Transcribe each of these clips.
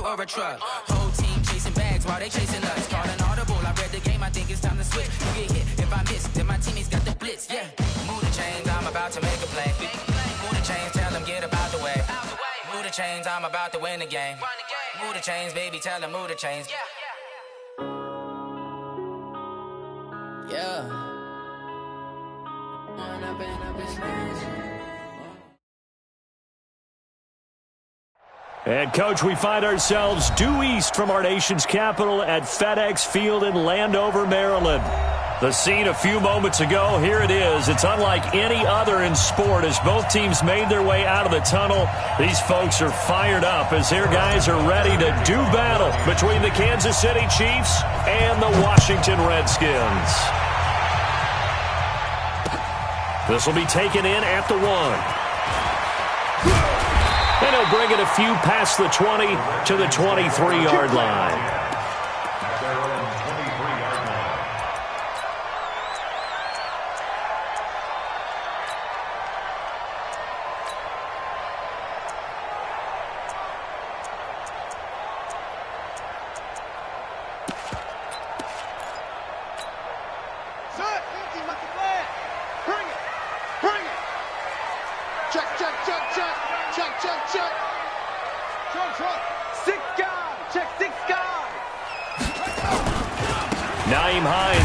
Ladder or a truck. Whole team chasing bags while they chasing us. Call an audible, I read the game, I think it's time to switch. You get hit if I miss, then my teammates got the blitz, yeah. Move the chains, I'm about to make a play. Move the chains, tell them get about the way. Move the chains, I'm about to win the game. Move the chains, baby, tell them move the chains. Yeah. And, Coach, we find ourselves due east from our nation's capital at FedEx Field in Landover, Maryland. The scene a few moments ago, here it is. It's unlike any other in sport as both teams made their way out of the tunnel. These folks are fired up as their guys are ready to do battle between the Kansas City Chiefs and the Washington Redskins. This will be taken in at the 1. And he'll bring it a few past the 20 to the 23-yard line.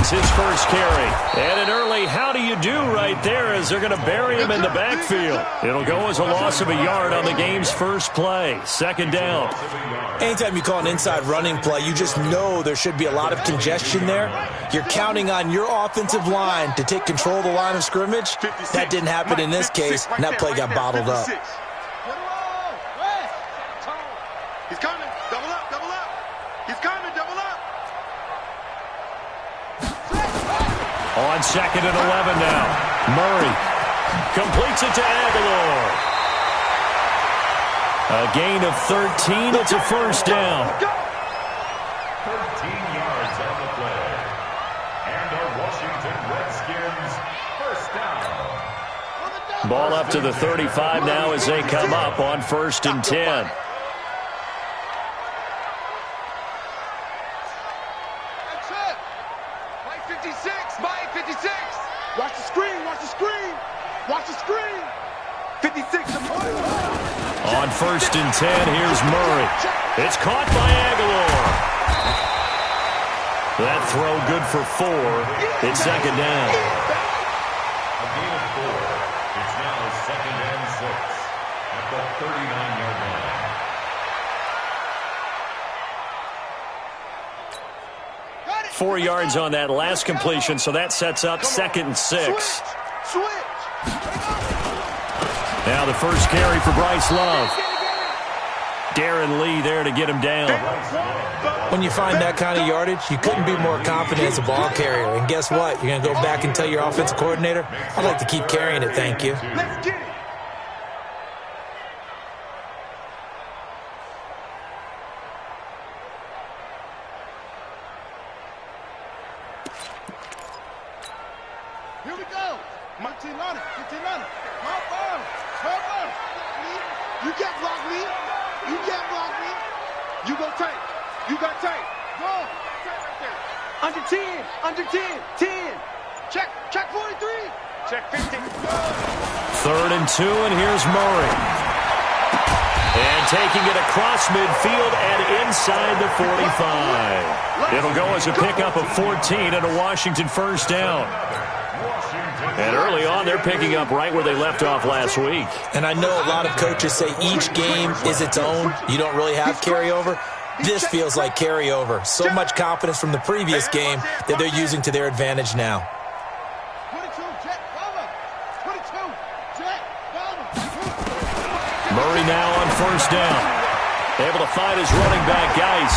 His first carry. And an early how do you do right there as they're going to bury him in the backfield. It'll go as a loss of a yard on the game's first play. Second down. Anytime you call an inside running play, you just know there should be a lot of congestion there. You're counting on your offensive line to take control of the line of scrimmage. That didn't happen in this case, and that play got bottled up. He's coming. Double up, double up. He's coming, double up. On 2nd and 11 now. Murray completes it to Aguilar. A gain of 13. It's a first down. 13 yards on the play. And the Washington Redskins first down. Ball up to the 35 now as they come up on 1st and 10. Watch the screen, watch the screen, watch the screen. 56. On 1st and 10, here's Murray. It's caught by Aguilar. That throw good for 4. It's second down. A gain of 4. It's now 2nd and 6 at the 39-yard line. Got it. 4 yards on that last completion, so that sets up 2nd and 6. Now the first carry for Bryce Love. Darren Lee there to get him down. When you find that kind of yardage, you couldn't be more confident as a ball carrier. And guess what? You're going to go back and tell your offensive coordinator, I'd like to keep carrying it, thank you. Let's get it. Here we go. Martin on it. You can't block me. You can't block me. You go tight. You got tight. Go. Tight right there. Under 10. Under 10. 10. Check 43. Check 15. 3rd and 2, and here's Murray. And taking it across midfield and inside the 45. It'll go as a pickup of 14 and a Washington first down. And early on, they're picking up right where they left off last week. And I know a lot of coaches say each game is its own. You don't really have carryover. This feels like carryover. So much confidence from the previous game that they're using to their advantage now. Murray now on first down. Able to find his running back, Geis.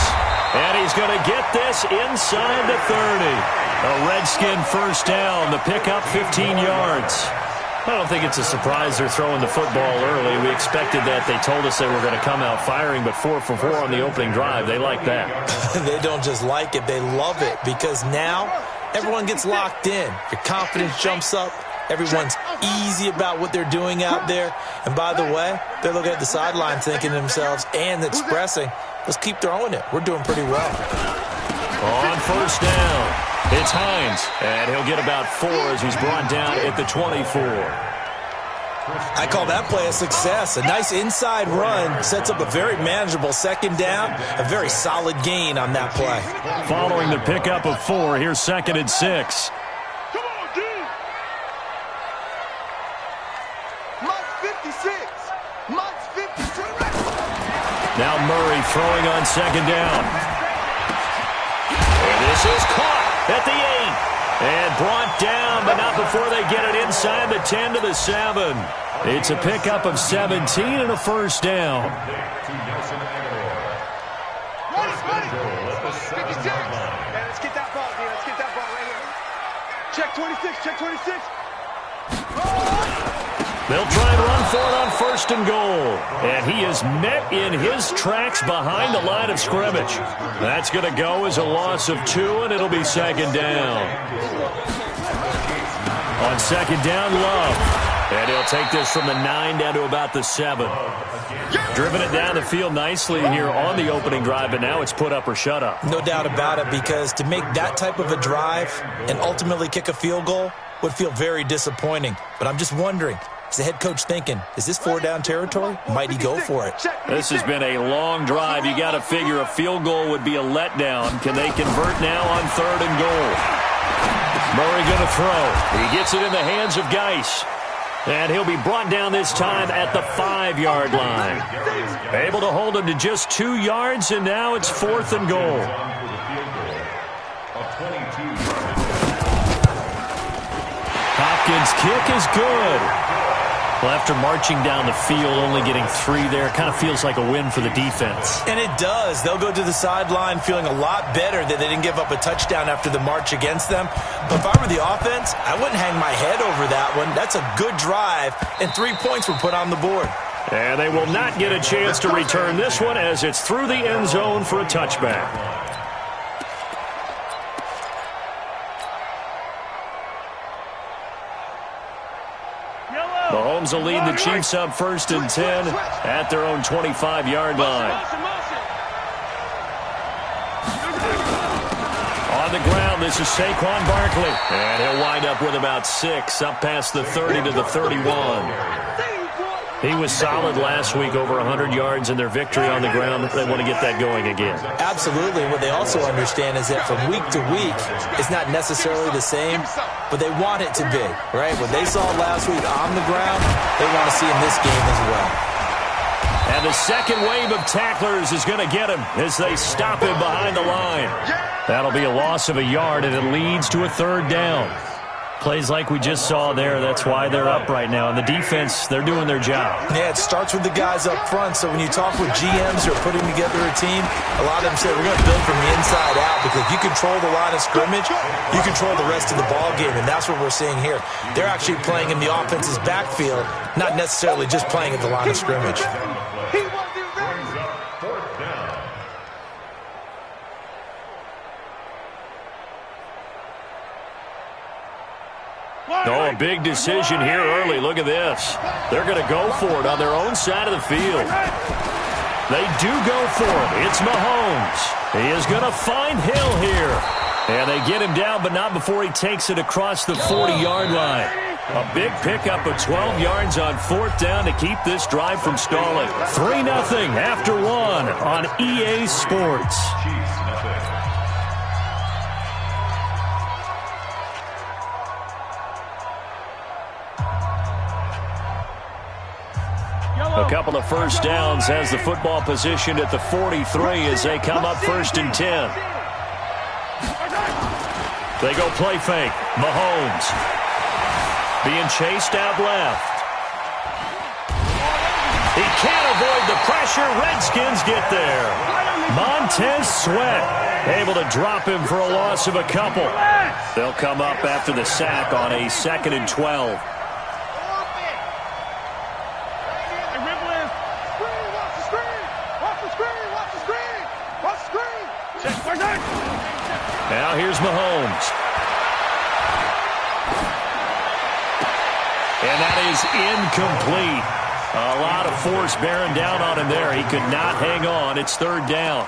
And he's going to get this inside the 30. A Redskin first down. The pickup 15 yards. I don't think it's a surprise they're throwing the football early. We expected that. They told us they were going to come out firing, but 4 for 4 on the opening drive. They like that. They don't just like it. They love it because now everyone gets locked in. Your confidence jumps up. Everyone's easy about what they're doing out there. And by the way, they're looking at the sideline thinking to themselves and expressing, let's keep throwing it. We're doing pretty well. On first down, it's Hines, and he'll get about 4 as he's brought down at the 24. I call that play a success. A nice inside run sets up a very manageable second down, a very solid gain on that play. Following the pickup of 4, here's 2nd and 6. Come on, dude. Mike's 56. Mike's 56. Now Murray throwing on 2nd down. And this is caught at the 8. And brought down, but not before they get it inside the 10 to the 7. It's a pickup of 17 and a first down. Ready. 56. Yeah, let's get that ball, dude. Let's get that ball right here. Check 26. Check 26. They'll try and run for it on 1st and goal. And he is met in his tracks behind the line of scrimmage. That's going to go as a loss of 2, and it'll be 2nd down. On 2nd down, Love. And he'll take this from the 9 down to about the 7. Driven it down the field nicely here on the opening drive, but now it's put up or shut up. No doubt about it, because to make that type of a drive and ultimately kick a field goal would feel very disappointing. But I'm just wondering, is the head coach thinking, is this 4-down territory? Might he go for it? This has been a long drive. You got to figure a field goal would be a letdown. Can they convert now on 3rd and goal? Murray going to throw. He gets it in the hands of Geis. And he'll be brought down this time at the 5-yard line. Able to hold him to just 2 yards, and now it's 4th and goal. Hopkins' kick is good. Well, after marching down the field, only getting 3 there, kind of feels like a win for the defense. And it does. They'll go to the sideline feeling a lot better that they didn't give up a touchdown after the march against them. But if I were the offense, I wouldn't hang my head over that one. That's a good drive, and 3 points were put on the board. And they will not get a chance to return this one as it's through the end zone for a touchback. Mahomes will lead the Chiefs up 1st and 10 at their own 25-yard line. On the ground, this is Saquon Barkley. And he'll wind up with about 6, up past the 30 to the 31. He was solid last week, over 100 yards in their victory on the ground. They want to get that going again. Absolutely. What they also understand is that from week to week, it's not necessarily the same, but they want it to be, right? What they saw last week on the ground, they want to see in this game as well. And the second wave of tacklers is going to get him as they stop him behind the line. That'll be a loss of a yard, and it leads to a 3rd down. Plays like we just saw there, that's why they're up right now. And the defense, they're doing their job. Yeah, it starts with the guys up front. So when you talk with GMs who are putting together a team, a lot of them say, we're going to build from the inside out, because if you control the line of scrimmage, you control the rest of the ball game. And that's what we're seeing here. They're actually playing in the offense's backfield, not necessarily just playing at the line of scrimmage. Oh, a big decision here early. Look at this. They're going to go for it on their own side of the field. They do go for it. It's Mahomes. He is going to find Hill here. And they get him down, but not before he takes it across the 40-yard line. A big pickup of 12 yards on 4th down to keep this drive from stalling. 3-0 after 1 on EA Sports. A couple of first downs has the football positioned at the 43 as they come up 1st and 10. They go play fake. Mahomes being chased out left. He can't avoid the pressure. Redskins get there. Montez Sweat able to drop him for a loss of a couple. They'll come up after the sack on a 2nd and 12. Now here's Mahomes. And that is incomplete. A lot of force bearing down on him there. He could not hang on. It's third down.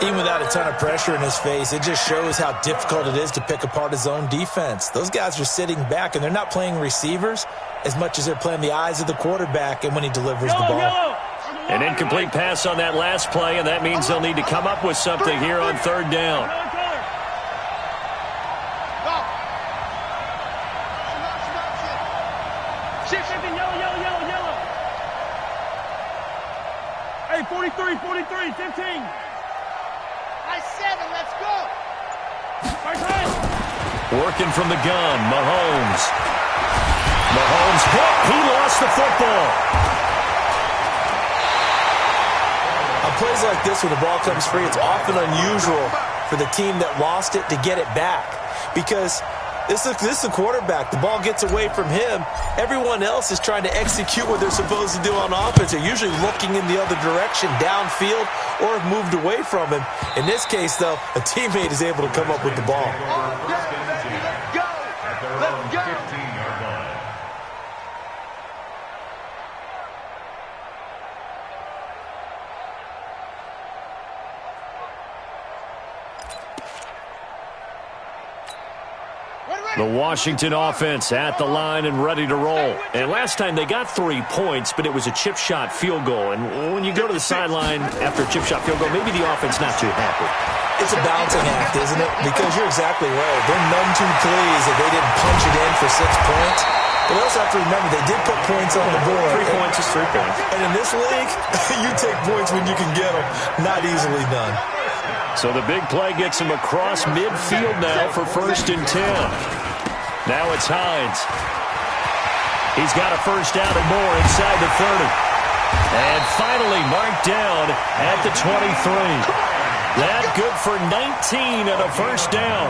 Even without a ton of pressure in his face, it just shows how difficult it is to pick apart his own defense. Those guys are sitting back, and they're not playing receivers as much as they're playing the eyes of the quarterback and when he delivers the ball. An incomplete pass on that last play, and that means they'll need to come up with something here on third down. Hey, 43, 15. I said it, let's go. Working from the gun, Mahomes. Mahomes hit. He lost the football. On plays like this where the ball comes free, it's often unusual for the team that lost it to get it back because this is a quarterback. The ball gets away from him. Everyone else is trying to execute what they're supposed to do on offense. They're usually looking in the other direction, downfield, or have moved away from him. In this case, though, a teammate is able to come up with the ball. Let's go. Let's go. 15-yard line. The Washington offense at the line and ready to roll. And last time they got 3 points, but it was a chip shot field goal. And when you go to the sideline after a chip shot field goal, maybe the offense not too happy. It's a balancing act, isn't it? Because you're exactly right. They're none too pleased that they didn't punch it in for 6 points. But we also have to remember they did put points on the board. 3 points is 3 points. And in this league, you take points when you can get them. Not easily done. So the big play gets him across midfield now for 1st and 10. Now it's Hines. He's got a first down and more inside the 30. And finally marked down at the 23. That good for 19 and a first down.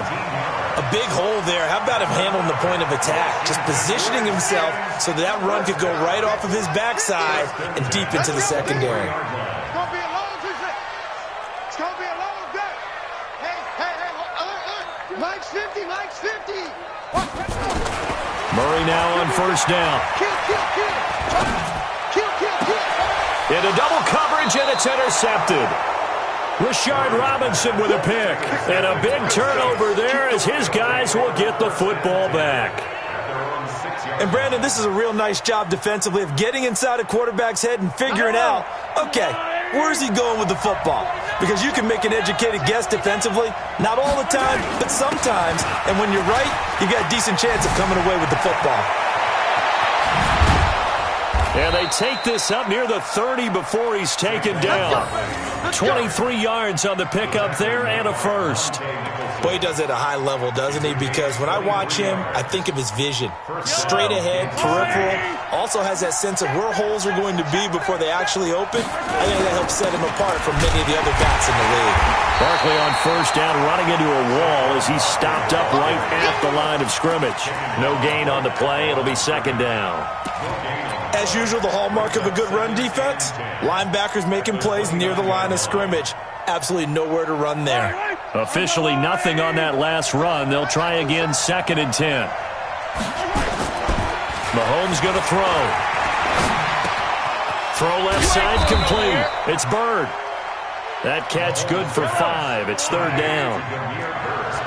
A big hole there. How about him handling the point of attack? Just positioning himself so that run could go right off of his backside and deep into the secondary. It's going to be a long day. It's going to be a long day. Hey. Mike's 50. Murray now on first down. Kill. Into double coverage, and it's intercepted. Rashard Robinson with a pick. And a big turnover there as his guys will get the football back. And, Brandon, this is a real nice job defensively of getting inside a quarterback's head and figuring out, okay, where's he going with the football? Because you can make an educated guess defensively. Not all the time, but sometimes. And when you're right, you got a decent chance of coming away with the football. And they take this up near the 30 before he's taken down. 23 yards on the pickup there and a first. Boy, he does it at a high level, doesn't he? Because when I watch him, I think of his vision. Straight ahead, peripheral. Also has that sense of where holes are going to be before they actually open. I think that helps set him apart from many of the other backs in the league. Barkley on first down, running into a wall as he's stopped up right at the line of scrimmage. No gain on the play. It'll be second down. As usual, the hallmark of a good run defense, linebackers making plays near the line of scrimmage. Absolutely nowhere to run there. Officially nothing on that last run. They'll try again, 2nd and 10. Mahomes going to throw. Throw left side complete. It's Bird. That catch good for 5. It's 3rd down.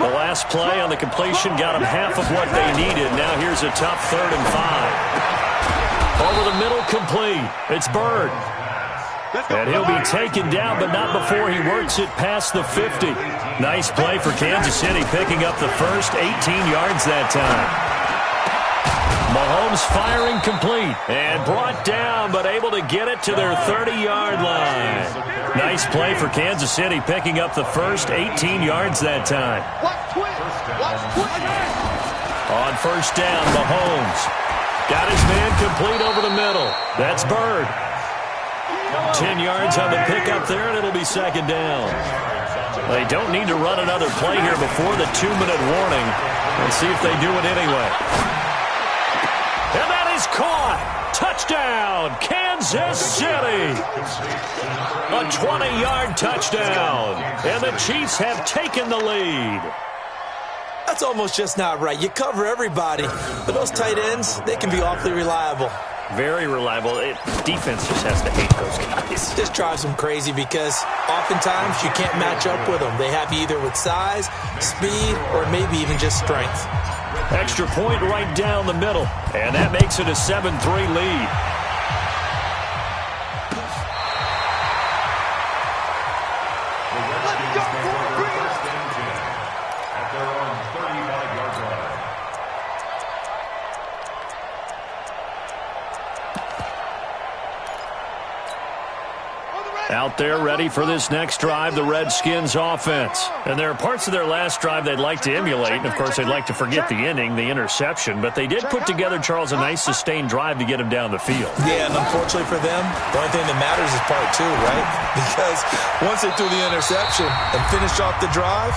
The last play on the completion got them half of what they needed. Now here's a tough 3rd and 5. Over the middle, complete. It's Bird. And he'll be taken down, but not before he works it past the 50. Nice play for Kansas City, picking up the first, 18 yards that time. Mahomes firing complete and brought down, but able to get it to their 30-yard line. Nice play for Kansas City, picking up the first, 18 yards that time. On first down, Mahomes. Got his man complete over the middle. That's Bird. 10 yards on the pickup there, and it'll be second down. They don't need to run another play here before the 2-minute warning. Let's see if they do it anyway. And that is caught. Touchdown, Kansas City. A 20-yard touchdown, and the Chiefs have taken the lead. That's almost just not right. You cover everybody, but those tight ends, they can be awfully reliable. Very reliable. Defense just has to hate those guys. This drives them crazy because oftentimes you can't match up with them. They have you either with size, speed, or maybe even just strength. Extra point right down the middle. And that makes it a 7-3 lead. Out there ready for this next drive, the Redskins offense. And there are parts of their last drive they'd like to emulate. And, of course, they'd like to forget the inning, the interception. But they did put together, Charles, a nice sustained drive to get him down the field. Yeah, and unfortunately for them, the only thing that matters is part two, right? Because once they threw the interception and finished off the drive,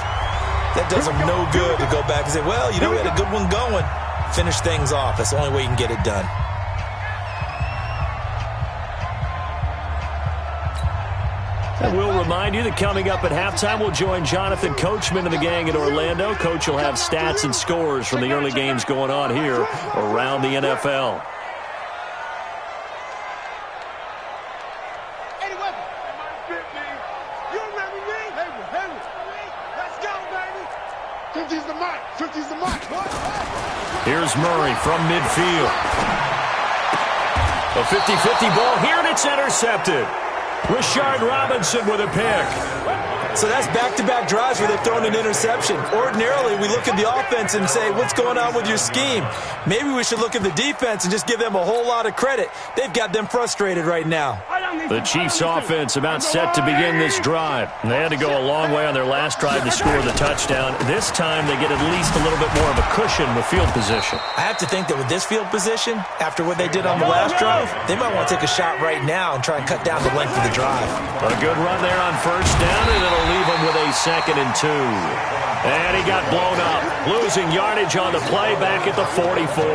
that does them no good to go back and say, well, you know, we had a good one going. Finish things off. That's the only way you can get it done. And we'll remind you that coming up at halftime, we'll join Jonathan Coachman and the gang in Orlando. Coach will have stats and scores from the early games going on here around the NFL. Here's Murray from midfield. A 50-50 ball here, and it's intercepted. Rashard Robinson with a pick. So that's back-to-back drives where they've thrown an interception. Ordinarily, we look at the offense and say, what's going on with your scheme? Maybe we should look at the defense and just give them a whole lot of credit. They've got them frustrated right now. The Chiefs offense about set to begin this drive. They had to go a long way on their last drive to score the touchdown. This time they get at least a little bit more of a cushion with field position. I have to think that with this field position, after what they did on the last drive, they might want to take a shot right now and try and cut down the length of the drive. A good run there on first down, and it'll leave him with a 2nd and 2. And he got blown up, losing yardage on the play back at the 44.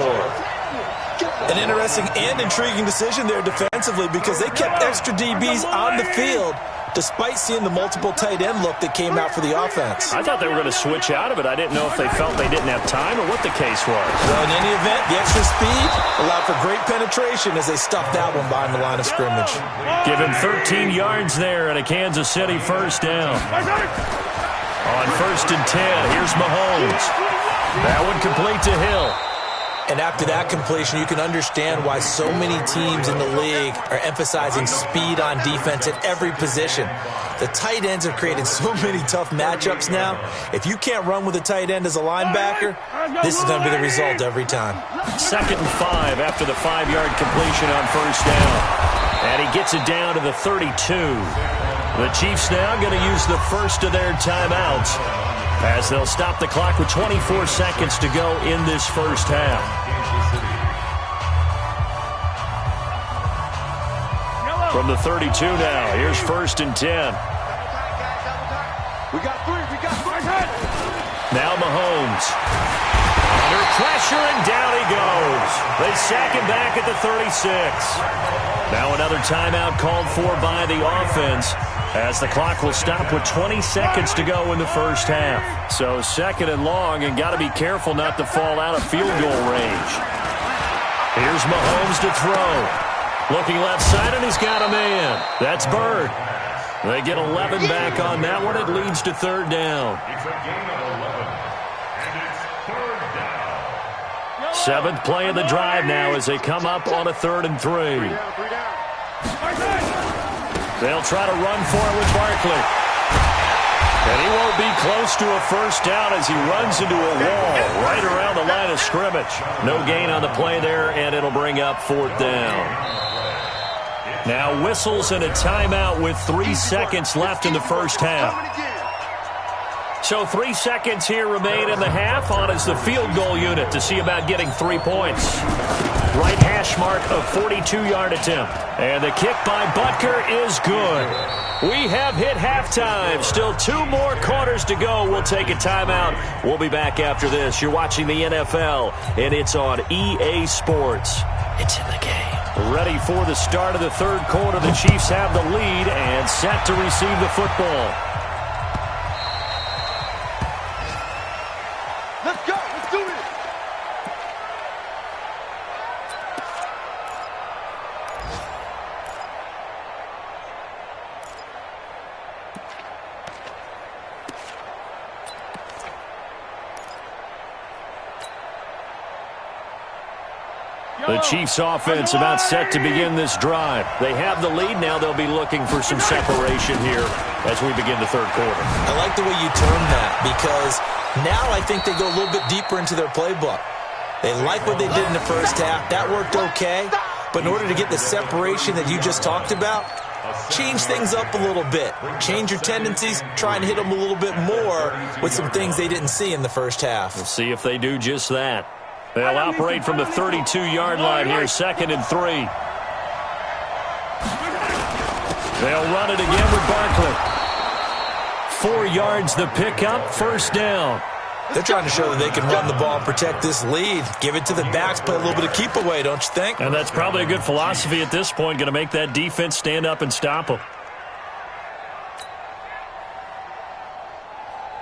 An interesting and intriguing decision there defensively because they kept extra DBs on the field despite seeing the multiple tight end look that came out for the offense. I thought they were going to switch out of it. I didn't know if they felt they didn't have time or what the case was. Well, in any event, the extra speed allowed for great penetration as they stuffed that one behind the line of scrimmage. Give him 13 yards there and a Kansas City first down. On 1st and 10, here's Mahomes. That one complete to Hill. And after that completion, you can understand why so many teams in the league are emphasizing speed on defense at every position. The tight ends have created so many tough matchups now. If you can't run with a tight end as a linebacker, this is going to be the result every time. 2nd and 5 after the 5-yard completion on first down. And he gets it down to the 32. The Chiefs now going to use the first of their timeouts as they'll stop the clock with 24 seconds to go in this first half. From the 32 now, here's 1st and 10. We got 3. Now Mahomes. Under pressure, and down he goes. They sack him back at the 36. Now another timeout called for by the offense as the clock will stop with 20 seconds to go in the first half. So 2nd and long, and got to be careful not to fall out of field goal range. Here's Mahomes to throw. Looking left side, and he's got a man. That's Bird. They get 11 back on that one. It leads to 3rd down. It's a gain of 11, and it's 3rd down. 7th play of the drive now as they come up on a 3rd and 3. They'll try to run for it with Barkley. And he won't be close to a first down as he runs into a wall right around the line of scrimmage. No gain on the play there, and it'll bring up 4th down. Now whistles and a timeout with 3 seconds left in the first half. So 3 seconds here remain in the half. On is the field goal unit to see about getting 3 points. Right hash mark of 42-yard attempt. And the kick by Butker is good. We have hit halftime. Still 2 more quarters to go. We'll take a timeout. We'll be back after this. You're watching the NFL, and it's on EA Sports. It's in the game. Ready for the start of the 3rd quarter. The Chiefs have the lead and set to receive the football. Let's go. Let's do this. The Chiefs offense about set to begin this drive. They have the lead. Now they'll be looking for some separation here as we begin the third quarter. I like the way you term that because now I think they go a little bit deeper into their playbook. They like what they did in the first half. That worked okay. But in order to get the separation that you just talked about, change things up a little bit. Change your tendencies. Try and hit them a little bit more with some things they didn't see in the first half. We'll see if they do just that. They'll operate from the 32-yard line here, 2nd and 3. They'll run it again with Barkley. 4 yards the pickup, first down. They're trying to show that they can run the ball and protect this lead. Give it to the backs, play a little bit of keep away, don't you think? And that's probably a good philosophy at this point, going to make that defense stand up and stop them.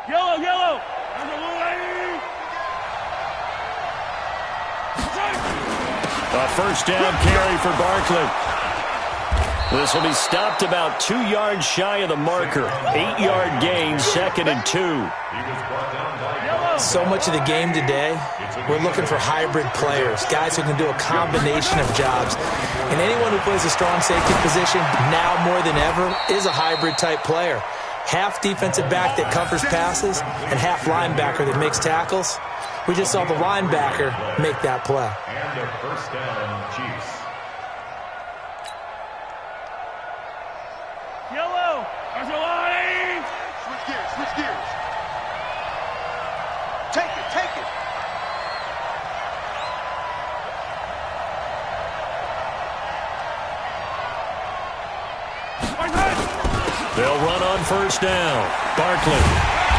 Yellow. A first down carry for Barkley. This will be stopped about 2 yards shy of the marker. 8-yard gain, 2nd and 2. So much of the game today, we're looking for hybrid players, guys who can do a combination of jobs. And anyone who plays a strong safety position, now more than ever, is a hybrid-type player. Half defensive back that covers passes and half linebacker that makes tackles. We just saw the linebacker make that play. And a first down, Chiefs. Yellow. There's a line. Switch gears. Take it. They'll run on first down. Barkley.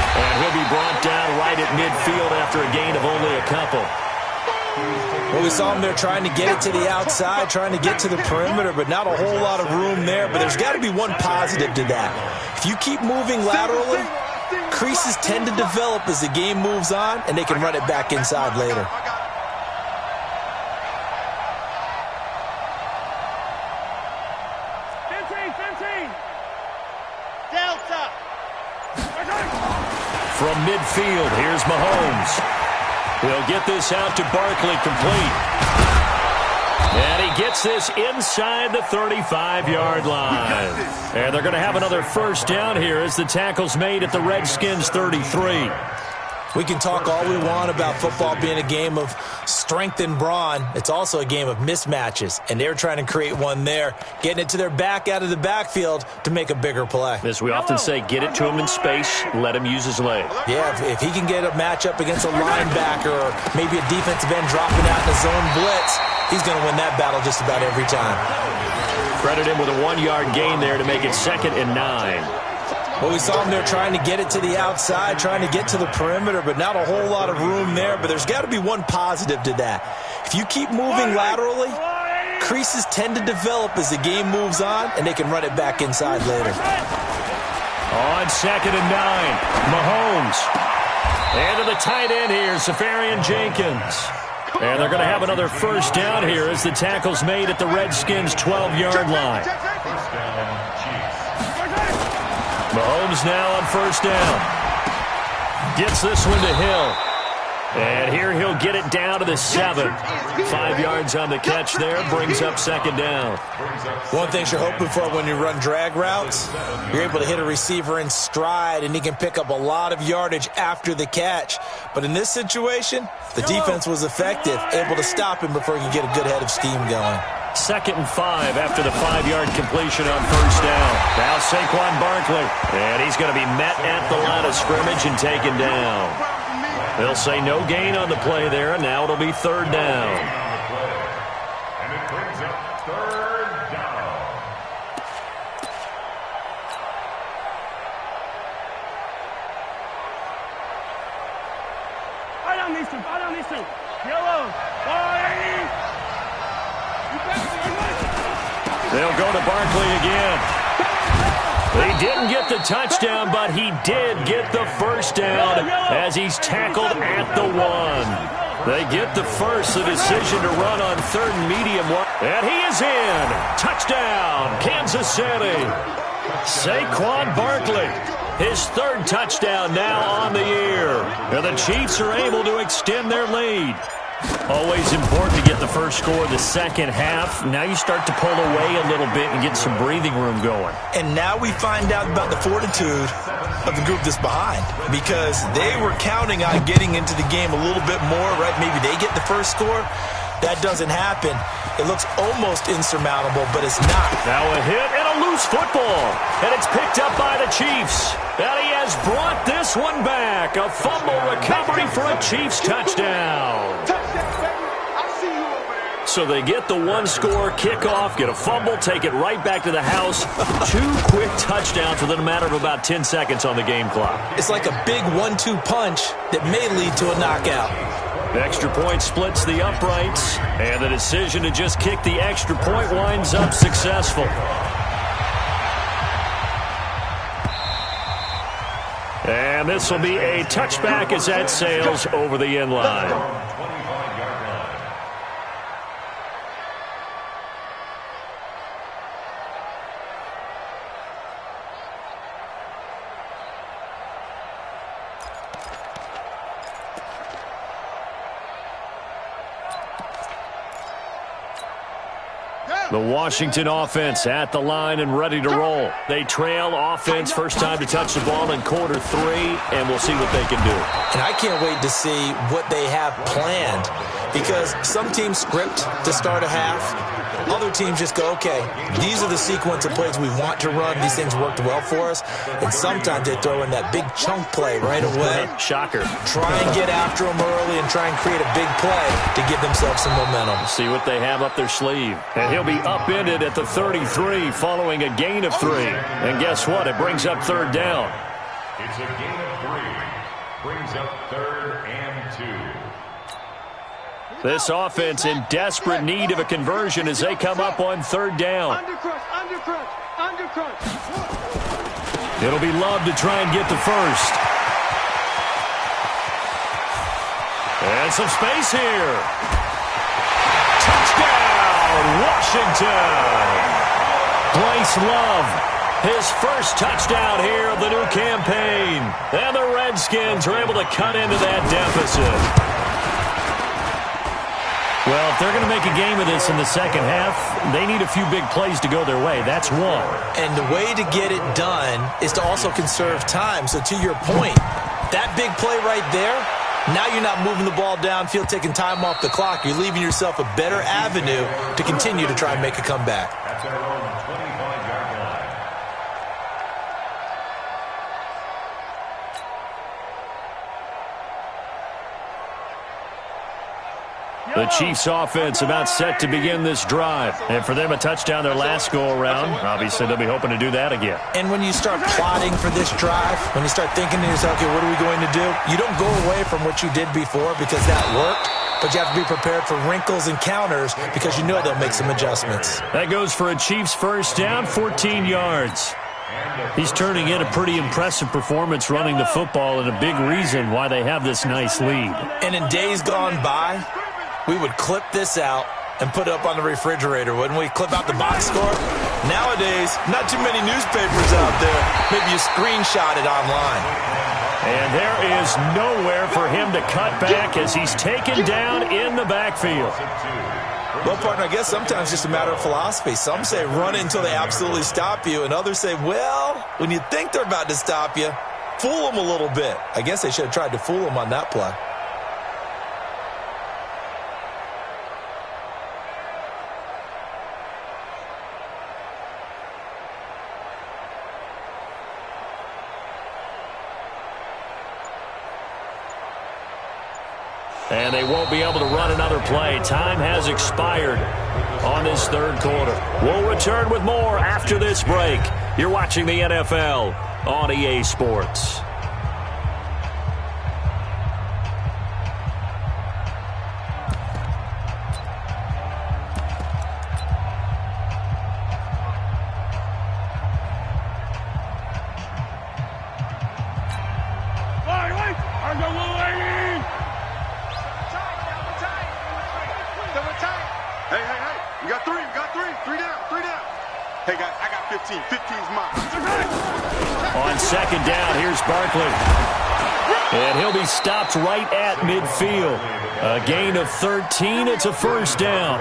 And he'll be brought down right at midfield after a gain of only a couple. Well, we saw him there trying to get it to the outside, trying to get to the perimeter, but not a whole lot of room there. But there's got to be one positive to that. If you keep moving laterally, creases tend to develop as the game moves on, and they can run it back inside later. Delta. From midfield, here's Mahomes. He'll get this out to Barkley complete. And he gets this inside the 35-yard line. And they're going to have another first down here as the tackle's made at the Redskins' 33. We can talk all we want about football being a game of strength and brawn. It's also a game of mismatches, and they're trying to create one there, getting it to their back out of the backfield to make a bigger play. As we often say, get it to him in space, let him use his leg. Yeah, if he can get a matchup against a linebacker or maybe a defensive end dropping out in a zone blitz, he's going to win that battle just about every time. Credit him with a 1-yard gain there to make it 2nd and 9. Well, we saw him there trying to get it to the outside, trying to get to the perimeter, but not a whole lot of room there. But there's got to be one positive to that. If you keep moving laterally, creases tend to develop as the game moves on, and they can run it back inside later. On 2nd and 9, Mahomes. And to the tight end here, Safarian Jenkins. And they're going to have another first down here as the tackle's made at the Redskins' 12-yard line. First down, Chiefs. Mahomes now on first down. Gets this one to Hill. And here he'll get it down to the 7. 5 yards on the catch there. Brings up 2nd down. One thing you're hoping for when you run drag routes, you're able to hit a receiver in stride, and he can pick up a lot of yardage after the catch. But in this situation, the defense was effective, able to stop him before he could get a good head of steam going. 2nd and 5 after the 5-yard completion on first down. Now Saquon Barkley. And he's going to be met at the line of scrimmage and taken down. They'll say no gain on the play there, and now it'll be 3rd down. And it brings up 3rd down. Fire down these two. Yellow. They'll go to Barkley again. He didn't get the touchdown, but he did get the first down as he's tackled at the 1. They get the first, the decision to run on 3rd and medium. And he is in. Touchdown, Kansas City. Saquon Barkley, his 3rd touchdown now on the year. And the Chiefs are able to extend their lead. Always important to get the first score of the second half. Now you start to pull away a little bit and get some breathing room going. And now we find out about the fortitude of the group that's behind, because they were counting on getting into the game a little bit more, right? Maybe they get the first score. That doesn't happen. It looks almost insurmountable, but it's not. Now a hit and a loose football. And it's picked up by the Chiefs. And he has brought this one back. A fumble recovery for a Chiefs touchdown. So they get the one-score kickoff, get a fumble, take it right back to the house. 2 quick touchdowns within a matter of about 10 seconds on the game clock. It's like a big 1-2 punch that may lead to a knockout. The extra point splits the uprights, and the decision to just kick the extra point winds up successful. And this will be a touchback as that sails over the end line. The Washington offense at the line and ready to roll. They trail offense, first time to touch the ball in quarter 3, and we'll see what they can do. And I can't wait to see what they have planned, because some teams script to start a half. Other teams just go, okay, these are the sequence of plays we want to run. These things worked well for us. And sometimes they throw in that big chunk play right away. Shocker. Try and get after them early and try and create a big play to give themselves some momentum. See what they have up their sleeve. And he'll be upended at the 33 following a gain of 3. And guess what? It brings up third down. It's a gain of 3. Brings up 3rd and 2. This offense in desperate need of a conversion as they come up on third down. It'll be Love to try and get the first. And some space here. Touchdown, Washington. Bryce Love, his first touchdown here of the new campaign. And the Redskins are able to cut into that deficit. Well, if they're going to make a game of this in the second half, they need a few big plays to go their way. That's one. And the way to get it done is to also conserve time. So to your point, that big play right there, now you're not moving the ball downfield, taking time off the clock. You're leaving yourself a better avenue to continue to try and make a comeback. That's their own 25-yard line. The Chiefs offense about set to begin this drive. And for them, a touchdown their last go-around. Obviously, they'll be hoping to do that again. And when you start plotting for this drive, when you start thinking to yourself, okay, what are we going to do? You don't go away from what you did before because that worked, but you have to be prepared for wrinkles and counters because you know they'll make some adjustments. That goes for a Chiefs first down, 14 yards. He's turning in a pretty impressive performance running the football and a big reason why they have this nice lead. And in days gone by, we would clip this out and put it up on the refrigerator, wouldn't we? Clip out the box score. Nowadays, not too many newspapers out there. Maybe you screenshot it online. And there is nowhere for him to cut back as he's taken down in the backfield. Well, partner, I guess sometimes it's just a matter of philosophy. Some say run until they absolutely stop you, and others say, well, when you think they're about to stop you, fool them a little bit. I guess they should have tried to fool them on that play. And they won't be able to run another play. Time has expired on this third quarter. We'll return with more after this break. You're watching the NFL on EA Sports. Hey, guys, I got 15. 15's mine. On second down, here's Barkley. And he'll be stopped right at midfield. A gain of 13. It's a first down.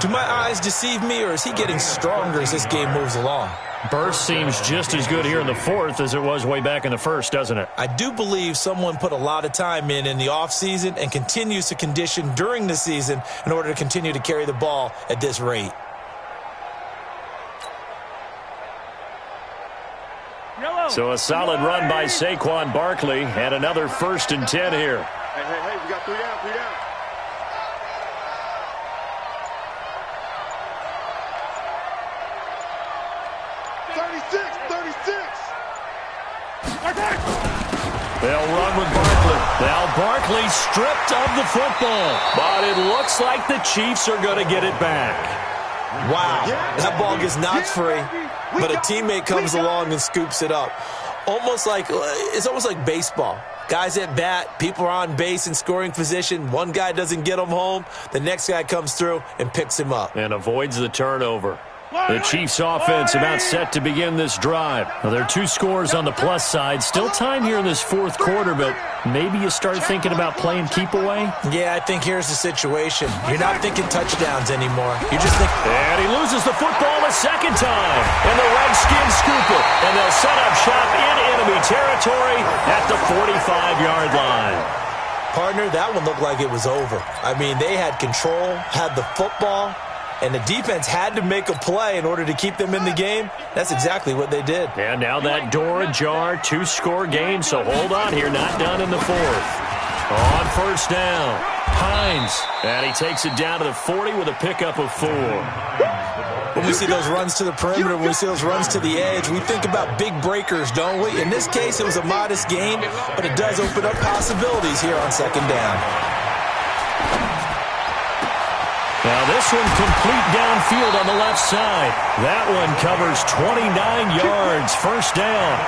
Do my eyes deceive me, or is he getting stronger as this game moves along? Burst seems just as good here in the fourth as it was way back in the first, doesn't it? I do believe someone put a lot of time in the offseason and continues to condition during the season in order to continue to carry the ball at this rate. So a solid run by Saquon Barkley and another 1st and 10 here. Hey, we got 3 down, 3 down. They'll run with Barkley. Now Barkley stripped of the football, but it looks like the Chiefs are going to get it back. Wow, that ball gets knocked free, but a teammate comes along and scoops it up. It's almost like baseball. Guys at bat, people are on base in scoring position. One guy doesn't get him home. The next guy comes through and picks him up. And avoids the turnover. The Chiefs offense about set to begin this drive. Well, there are 2 scores on the plus side. Still time here in this fourth quarter, but maybe you start thinking about playing keep away? Yeah, I think here's the situation. You're not thinking touchdowns anymore. You just think... And he loses the football a second time. And the Redskins scoop it. And they'll set up shop in enemy territory at the 45-yard line. Partner, that one looked like it was over. I mean, they had control, had the football, and the defense had to make a play in order to keep them in the game. That's exactly what they did. And now that door ajar, 2-score game, so hold on here, not done in the fourth. On first down, Hines, and he takes it down to the 40 with a pickup of 4. When we see those runs to the perimeter, when we see those runs to the edge, we think about big breakers, don't we? In this case, it was a modest gain, but it does open up possibilities here on second down. Now this one complete downfield on the left side. That one covers 29 yards. First down.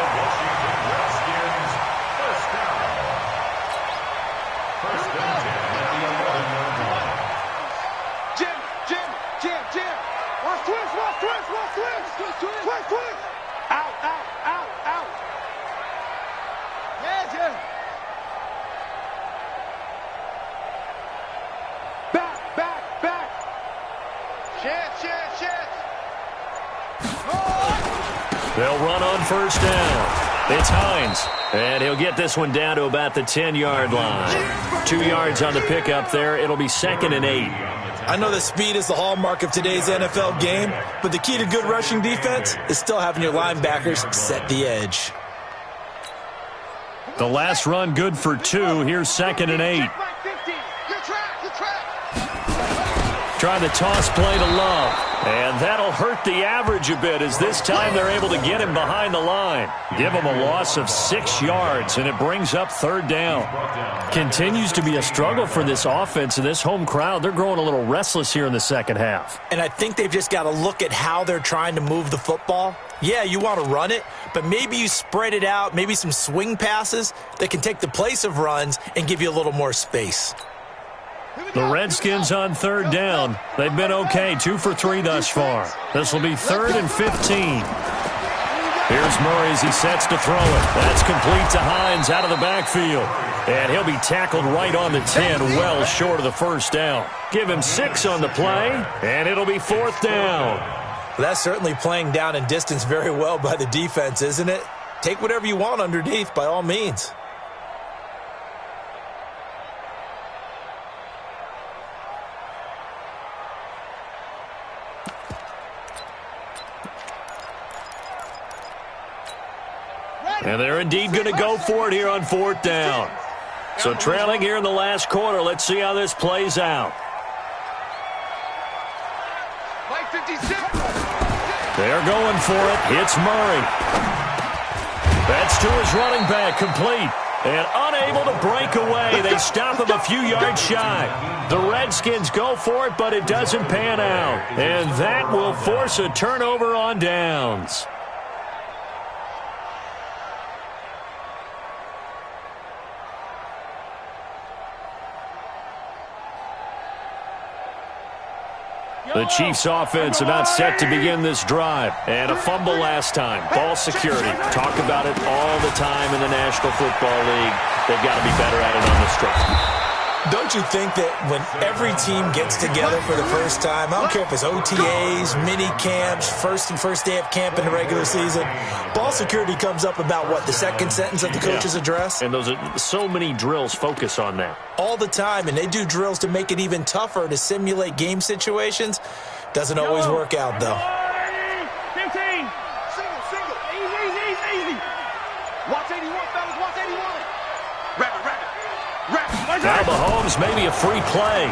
Jim. Switch. Out. Yeah, Jim. Back. Shit. They'll run on first down. It's Hines, and he'll get this one down to about the 10-yard line. 2 yards on the pickup there. It'll be 2nd and 8. I know that speed is the hallmark of today's NFL game, but the key to good rushing defense is still having your linebackers set the edge. The last run good for 2. Here's 2nd and 8. Trying to toss play to Love. And that'll hurt the average a bit as this time they're able to get him behind the line. Give him a loss of 6 yards, and it brings up 3rd down. Continues to be a struggle for this offense and this home crowd. They're growing a little restless here in the second half. And I think they've just got to look at how they're trying to move the football. Yeah, you want to run it, but maybe you spread it out, maybe some swing passes that can take the place of runs and give you a little more space. The Redskins on 3rd down. They've been okay, 2 for 3 thus far. This will be 3rd and 15. Here's Murray as he sets to throw it. That's complete to Hines out of the backfield. And he'll be tackled right on the 10, well short of the first down. Give him 6 on the play, and it'll be 4th down. Well, that's certainly playing down and distance very well by the defense, isn't it? Take whatever you want underneath, by all means. And they're indeed going to go for it here on 4th down. So trailing here in the last quarter. Let's see how this plays out. They're going for it. It's Murray. That's to his running back, complete. And unable to break away. They stop him a few yards shy. The Redskins go for it, but it doesn't pan out. And that will force a turnover on downs. The Chiefs offense about set to begin this drive. And a fumble last time. Ball security. Talk about it all the time in the National Football League. They've got to be better at it on this stretch. Don't you think that when every team gets together for the first time, I don't care if it's OTAs, mini camps, first day of camp in the regular season, ball security comes up about, what, the second sentence of the coach's address? And those are so many drills focus on that. All the time, and they do drills to make it even tougher to simulate game situations. Doesn't always work out, though. 15. Single. Easy. Watch 81, fellas. Watch 81. Rapid. Now Mahomes, maybe a free play.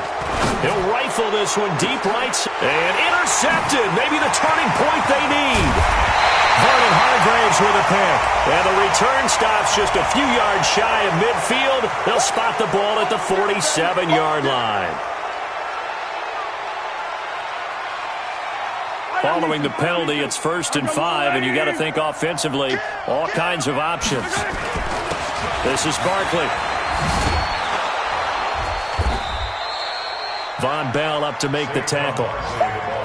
He'll rifle this one deep right. And intercepted. Maybe the turning point they need. Vernon Hargraves with a pick. And the return stops just a few yards shy of midfield. They'll spot the ball at the 47-yard line. Following the penalty, it's 1st and 5, and you got to think offensively, all kinds of options. This is Barkley. Von Bell up to make the tackle.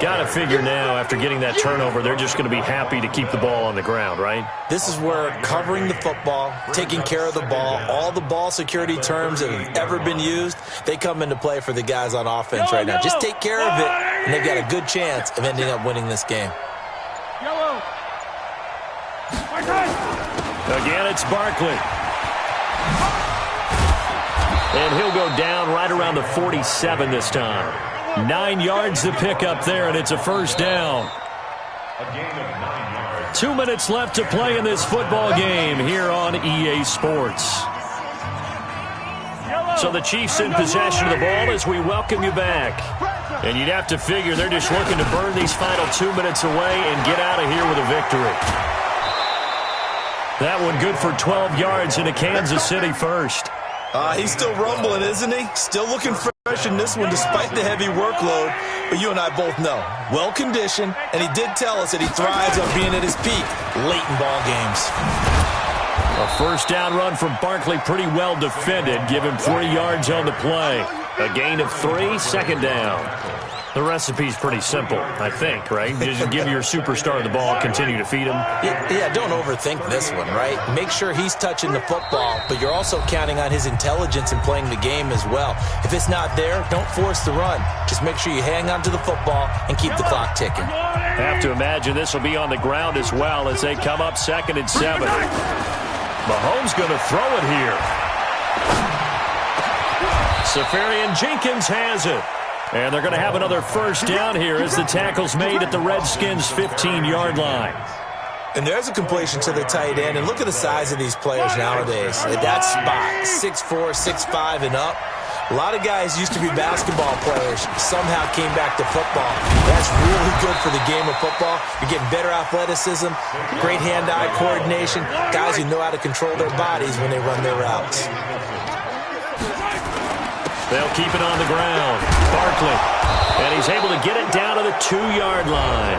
Got to figure now, after getting that turnover, they're just going to be happy to keep the ball on the ground, right? This is where covering the football, taking care of the ball, all the ball security terms that have ever been used, they come into play for the guys on offense right now. Just take care of it, and they've got a good chance of ending up winning this game. Again, it's Barkley. And he'll go down right around the 47 this time. 9 yards to pick up there, and it's a first down. A gain of 9 yards. 2 minutes left to play in this football game here on EA Sports. So the Chiefs in possession of the ball as we welcome you back. And you'd have to figure they're just looking to burn these final 2 minutes away and get out of here with a victory. That one good for 12 yards into Kansas City first. He's still rumbling, isn't he? Still looking fresh in this one despite the heavy workload. But you and I both know, well-conditioned, and he did tell us that he thrives on being at his peak late in ball games. A first down run from Barkley, pretty well defended. Give him 3 yards on the play. A gain of 3, second down. The recipe's pretty simple, I think, right? Just give your superstar the ball, continue to feed him. Yeah, don't overthink this one, right? Make sure he's touching the football, but you're also counting on his intelligence in playing the game as well. If it's not there, don't force the run. Just make sure you hang on to the football and keep the clock ticking. Have to imagine this will be on the ground as well as they come up 2nd and 7. Mahomes going to throw it here. Safarian Jenkins has it. And they're going to have another first down here as the tackle's made at the Redskins' 15-yard line. And there's a completion to the tight end. And look at the size of these players nowadays. At that spot, 6'4", 6'5", and up. A lot of guys used to be basketball players, somehow came back to football. That's really good for the game of football. You're getting better athleticism, great hand-eye coordination, guys who know how to control their bodies when they run their routes. They'll keep it on the ground. Barkley. And he's able to get it down to the 2-yard line.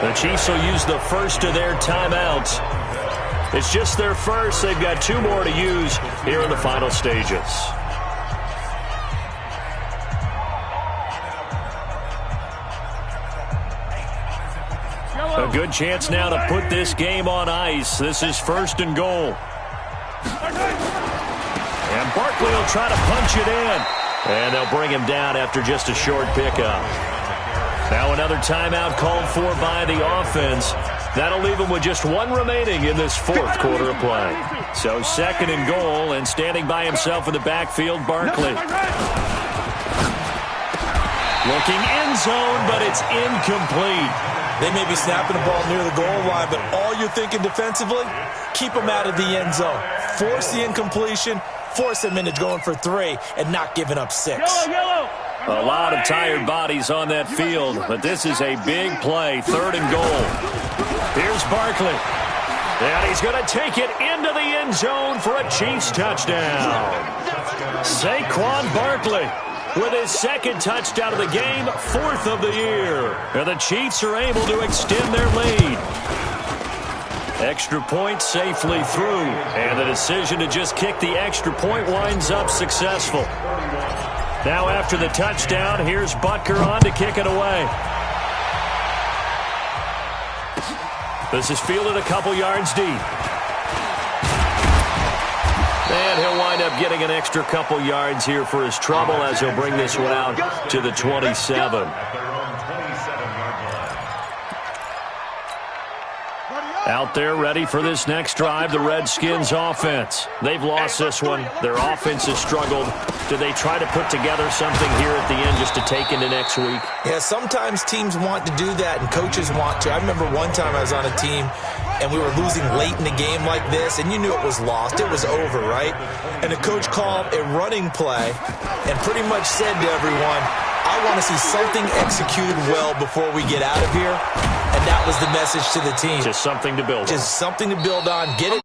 The Chiefs will use the first of their timeouts. It's just their first. They've got 2 more to use here in the final stages. A good chance now to put this game on ice. This is 1st and goal. And Barkley will try to punch it in. And they'll bring him down after just a short pickup. Now another timeout called for by the offense. That'll leave him with just 1 remaining in this 4th quarter of play. So 2nd and goal, and standing by himself in the backfield, Barkley. Looking end zone, but it's incomplete. They may be snapping the ball near the goal line, but all you're thinking defensively, keep them out of the end zone. Force the incompletion, force them into going for 3, and not giving up 6. A lot of tired bodies on that field, but this is a big play, 3rd and goal. Here's Barkley. And he's going to take it into the end zone for a Chiefs touchdown. Saquon Barkley with his 2nd touchdown of the game, 4th of the year. And the Chiefs are able to extend their lead. Extra point safely through. And the decision to just kick the extra point winds up successful. Now after the touchdown, here's Butker on to kick it away. This is fielded a couple yards deep. And he'll wind up getting an extra couple yards here for his trouble as he'll bring this one out to the 27. Out there ready for this next drive, the Redskins offense. They've lost this one. Their offense has struggled. Do they try to put together something here at the end just to take into next week? Yeah, sometimes teams want to do that and coaches want to. I remember one time I was on a team and we were losing late in the game like this, and you knew it was lost. It was over, right? And the coach called a running play and pretty much said to everyone, I want to see something executed well before we get out of here. And that was the message to the team. Just something to build on. Just something to build on. Get it